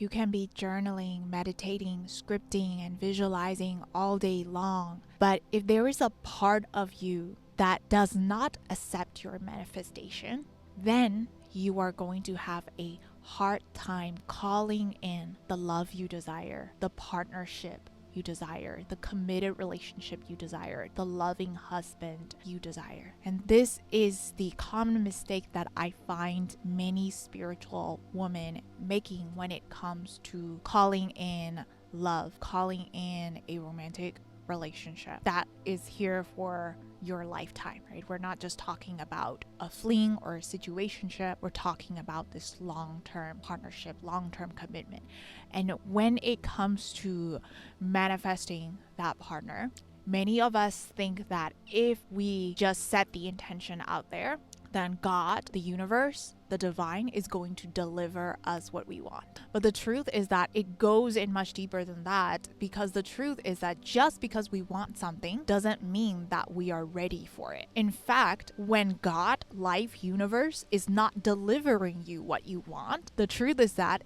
You can be journaling, meditating, scripting, and visualizing all day long. But if there is a part of you that does not accept your manifestation, then you are going to have a hard time calling in the love you desire, the partnership you desire, the committed relationship you desire, the loving husband you desire. And this is the common mistake that I find many spiritual women making when it comes to calling in love, calling in a romantic relationship that is here for your lifetime, right? We're not just talking about a fling or a situationship. We're talking about this long-term partnership, long-term commitment. And when it comes to manifesting that partner, many of us think that if we just set the intention out there, then God, the universe, the divine is going to deliver us what we want. But the truth is that it goes in much deeper than that, because the truth is that just because we want something doesn't mean that we are ready for it. In fact, when God, life, universe is not delivering you what you want, the truth is that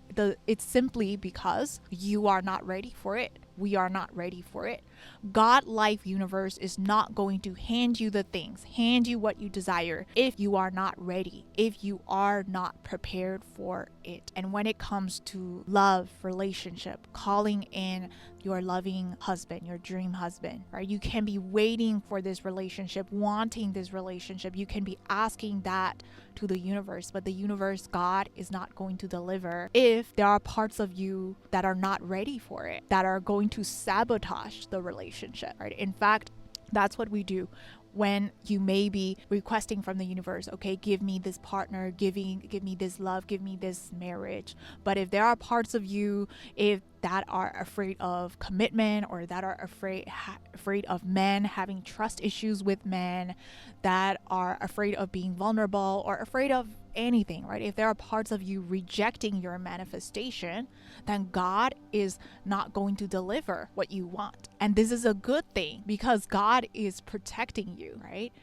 it's simply because you are not ready for it. We are not ready for it. God, life, universe is not going to hand you the things, hand you what you desire if you are not ready, if you are not prepared for it. And when it comes to love, relationship, calling in your loving husband, your dream husband, right? You can be waiting for this relationship, wanting this relationship. You can be asking that to the universe, but the universe, God, is not going to deliver if there are parts of you that are not ready for it, that are going to sabotage the relationship, right? In fact, that's what we do when you may be requesting from the universe, okay, give me this partner, give me this love, give me this marriage. But if there are parts of you, if that are afraid of commitment, or that are afraid of men, having trust issues with men, that are afraid of being vulnerable, or afraid of anything, right? If there are parts of you rejecting your manifestation, then God is not going to deliver what you want. And this is a good thing, because God is protecting you, right?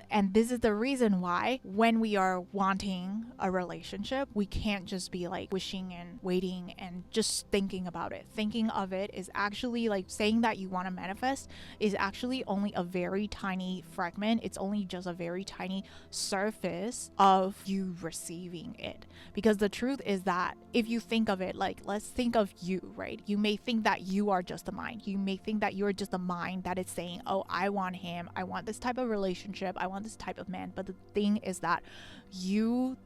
And this is the reason why when we are wanting a relationship, we can't just be like wishing and waiting and just thinking about it. Thinking of it is actually like saying that you want to manifest is actually only a very tiny fragment. It's only just a very tiny surface of you receiving it. Because the truth is that if you think of it, like, let's think of you, right? You may think that you are just a mind. You may think that you're just a mind that is saying, oh, I want him, I want this type of relationship, I want this type of man. But the thing is that you,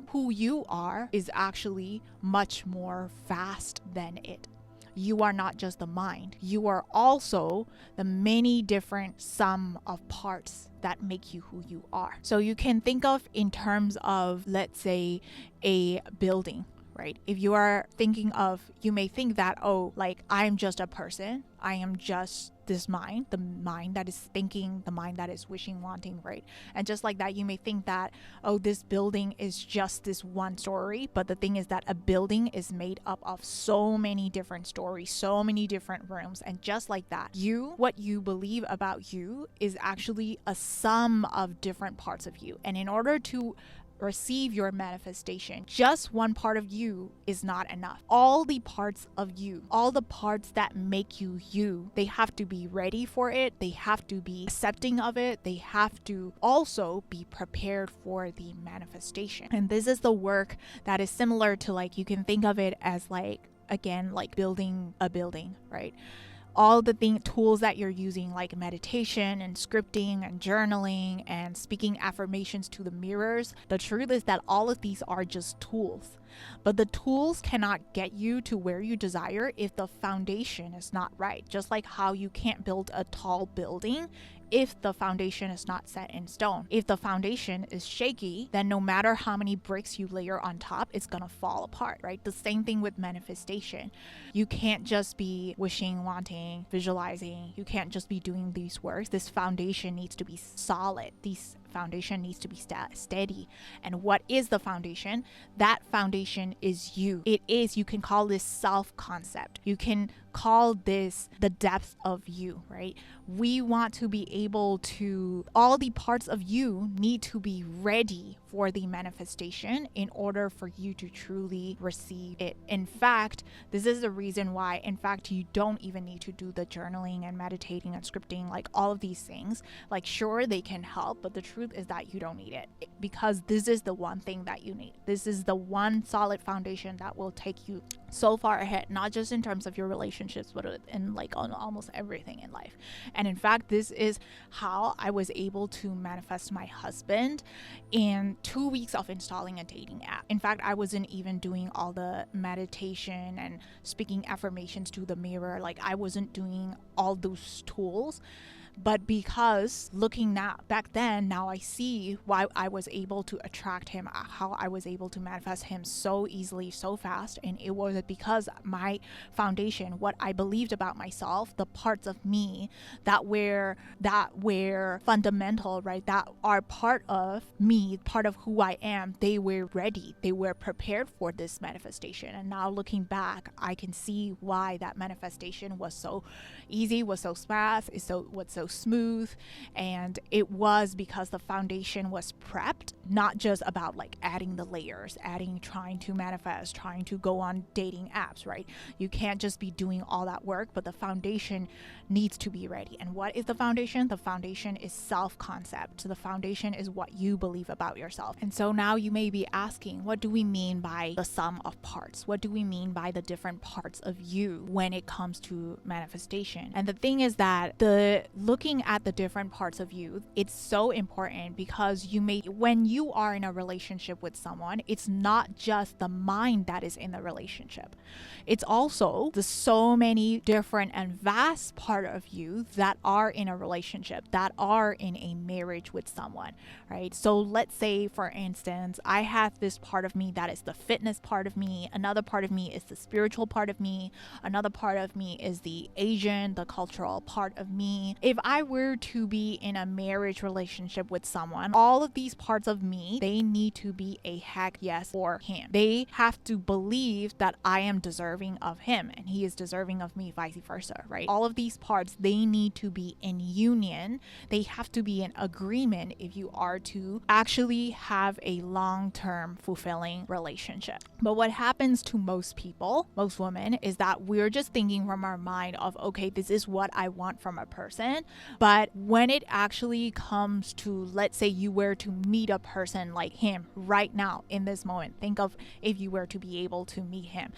who you are, is actually much more vast than it. You are not just the mind. You are also the many different sum of parts that make you who you are. So you can think of in terms of, let's say, a building, right? If you are thinking of, you may think that, oh, like, I'm just a person. I am just this mind, the mind that is thinking, the mind that is wishing, wanting, right? And just like that, you may think that, oh, this building is just this one story. But the thing is that a building is made up of so many different stories, so many different rooms. And just like that, what you believe about you is actually a sum of different parts of you. And in order to receive your manifestation, just one part of you is not enough. All the parts of you, all the parts that make you you, they have to be ready for it. They have to be accepting of it. They have to also be prepared for the manifestation. And this is the work that is similar to, like, you can think of it as, like, again, like building a building, right? All the tools that you're using, like meditation and scripting and journaling and speaking affirmations to the mirrors, the truth is that all of these are just tools. But the tools cannot get you to where you desire if the foundation is not right. Just like how you can't build a tall building if the foundation is not set in stone. If the foundation is shaky, then no matter how many bricks you layer on top, it's gonna fall apart, right? The same thing with manifestation. You can't just be wishing, wanting, visualizing. You can't just be doing these works. This foundation needs to be solid. These foundation needs to be steady. And what is the foundation? That foundation is you. It is, you can call this self-concept. You can call this the depth of you, right? We want to be able to, all the parts of you need to be ready for the manifestation in order for you to truly receive it. In fact, this is the reason why, in fact, you don't even need to do the journaling and meditating and scripting, like all of these things. Like, sure, they can help, but the truth is that you don't need it, because this is the one thing that you need. This is the one solid foundation that will take you so far ahead, not just in terms of your relationships, but in like on almost everything in life. And in fact, this is how I was able to manifest my husband in 2 weeks of installing a dating app. In fact, I wasn't even doing all the meditation and speaking affirmations to the mirror. Like, I wasn't doing all those tools. But because looking back then, now I see why I was able to attract him, how I was able to manifest him so easily, so fast. And it was because my foundation, what I believed about myself, the parts of me that were fundamental, right? That are part of me, part of who I am. They were ready. They were prepared for this manifestation. And now looking back, I can see why that manifestation was so easy, was so fast, was so smooth. And it was because the foundation was prepped, not just about like adding the layers, trying to manifest, trying to go on dating apps, right? You can't just be doing all that work, but the foundation needs to be ready. And what is the foundation? The foundation is self-concept. So the foundation is what you believe about yourself. And so now you may be asking, what do we mean by the sum of parts? What do we mean by the different parts of you when it comes to manifestation? And the thing is that looking at the different parts of you, it's so important, because when you are in a relationship with someone, it's not just the mind that is in the relationship. It's also the so many different and vast part of you that are in a relationship, that are in a marriage with someone, right? So let's say, for instance, I have this part of me that is the fitness part of me. Another part of me is the spiritual part of me. Another part of me is the Asian, the cultural part of me. If I were to be in a marriage relationship with someone, all of these parts of me, they need to be a heck yes for him. They have to believe that I am deserving of him and he is deserving of me, vice versa, right? All of these parts, they need to be in union. They have to be in agreement if you are to actually have a long-term fulfilling relationship. But what happens to most people, most women, is that we're just thinking from our mind of, okay, this is what I want from a person. But when it actually comes to, let's say you were to meet a person like him right now in this moment, think of if you were to be able to meet him.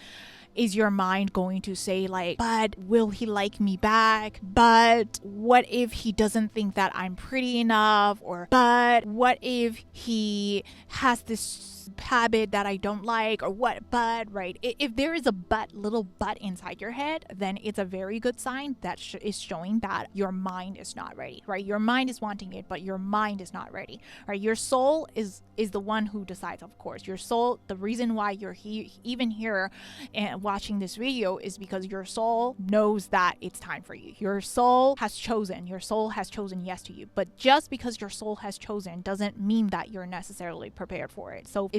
Is your mind going to say like, but will he like me back? But what if he doesn't think that I'm pretty enough? Or, but what if he has this habit that I don't like? Or what, but, right? If there is a little but inside your head, then it's a very good sign that is showing that your mind is not ready, right? Your mind is wanting it, but your mind is not ready, right? Your soul is the one who decides, of course. Your soul, the reason why you're even here and watching this video is because your soul knows that it's time for you. Your soul has chosen yes to you. But just because your soul has chosen doesn't mean that you're necessarily prepared for it. So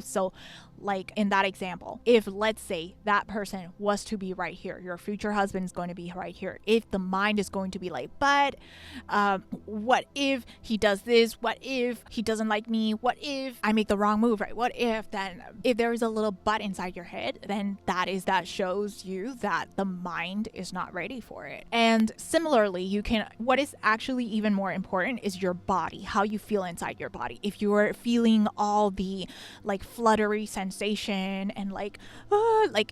like in that example, if let's say that person was to be right here, your future husband is going to be right here. If the mind is going to be like, but what if he does this? What if he doesn't like me? What if I make the wrong move, right? What if then, if there is a little but inside your head, then that shows you that the mind is not ready for it. And similarly, what is actually even more important is your body, how you feel inside your body. If you're feeling all the like fluttery sensation and like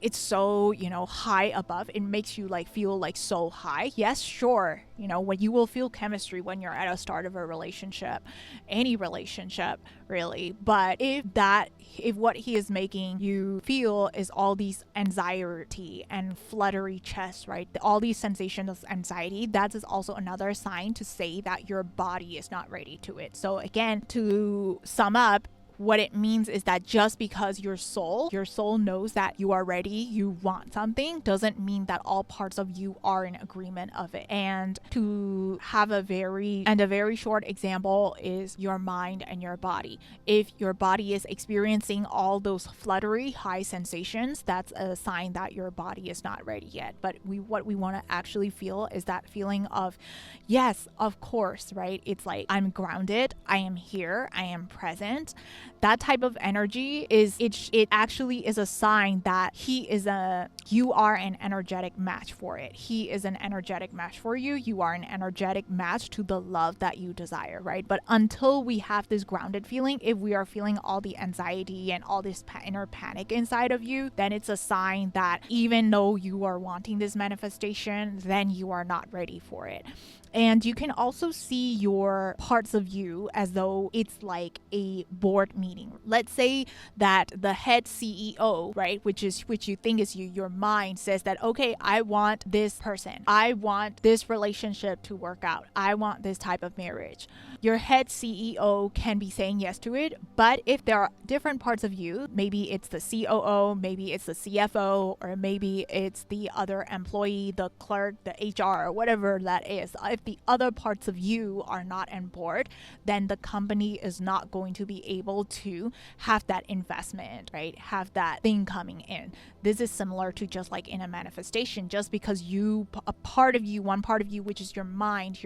it's so, high above, it makes you like feel like so high. Yes, sure. When you will feel chemistry when you're at a start of a relationship, any relationship really. But if what he is making you feel is all these anxiety and fluttery chest, right? All these sensations of anxiety, that is also another sign to say that your body is not ready to it. So again, to sum up, what it means is that just because your soul knows that you are ready, you want something, doesn't mean that all parts of you are in agreement of it. And to have a very short example is your mind and your body. If your body is experiencing all those fluttery high sensations, that's a sign that your body is not ready yet. But what we want to actually feel is that feeling of, yes, of course, right? It's like, I'm grounded, I am here, I am present. That type of energy it actually is a sign that you are an energetic match for it. He is an energetic match for you. You are an energetic match to the love that you desire, right? But until we have this grounded feeling, if we are feeling all the anxiety and all this inner panic inside of you, then it's a sign that even though you are wanting this manifestation, then you are not ready for it. And you can also see your parts of you as though it's like a board meeting. Let's say that the head CEO, right, which you think is you, your mind says that, okay, I want this person. I want this relationship to work out. I want this type of marriage. Your head CEO can be saying yes to it, but if there are different parts of you, maybe it's the COO, maybe it's the CFO, or maybe it's the other employee, the clerk, the HR, or whatever that is. If the other parts of you are not on board, then the company is not going to be able to have that investment, right? Have that thing coming in. This is similar to just like in a manifestation. Just because one part of you, which is your mind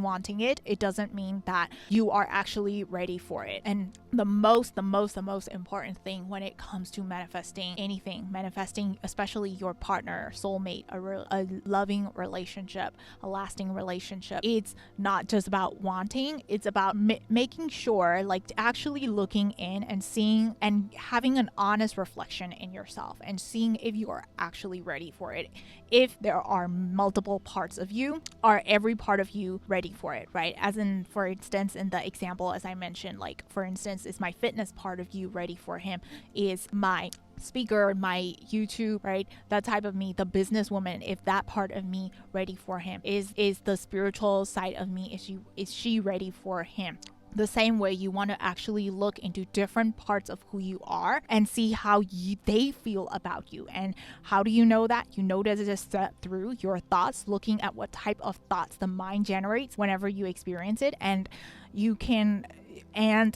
wanting it, it doesn't mean that you are actually ready for it. And the most important thing when it comes to manifesting anything, manifesting especially your partner, soulmate, a loving relationship, a lasting relationship, it's not just about wanting, it's about making sure, like actually looking in and seeing and having an honest reflection in yourself and seeing if you are actually ready for it. If there are multiple parts of you, are every part of you ready for it, right? As in, for instance, in the example as I mentioned, like for instance, is my fitness part of you ready for him? Is my speaker, my YouTube, right? That type of me, the businesswoman, if that part of me ready for him? Is the spiritual side of me, is she ready for him? The same way, you want to actually look into different parts of who you are and see how they feel about you. And how do you know that? You know that it's just through your thoughts, looking at what type of thoughts the mind generates whenever you experience it. And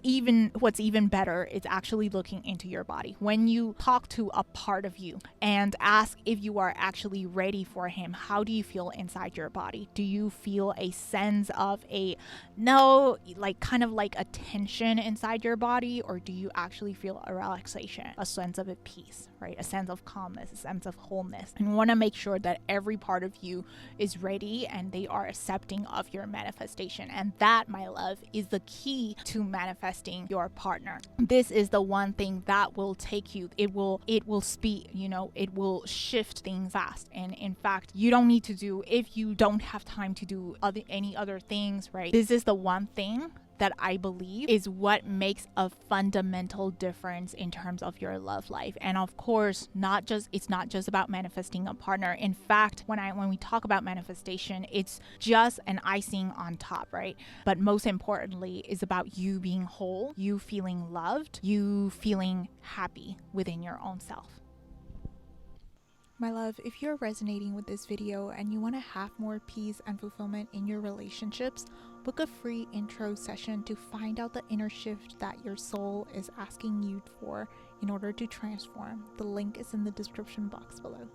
even what's even better is actually looking into your body. When you talk to a part of you and ask if you are actually ready for him, how do you feel inside your body? Do you feel a sense of kind of like a tension inside your body, or do you actually feel a relaxation, a sense of peace, right? A sense of calmness, a sense of wholeness. And you want to make sure that every part of you is ready and they are accepting of your manifestation. And that, my love, is the key to manifesting your partner. This is the one thing that will take you, it will speed, it will shift things fast. And in fact, you don't need to do, if you don't have time to do any other things, right? This is the one thing that I believe is what makes a fundamental difference in terms of your love life. And of course, it's not just about manifesting a partner. In fact, when we talk about manifestation, it's just an icing on top, right? But most importantly, is about you being whole, you feeling loved, you feeling happy within your own self. My love, if you're resonating with this video and you want to have more peace and fulfillment in your relationships, book a free intro session to find out the inner shift that your soul is asking you for in order to transform. The link is in the description box below.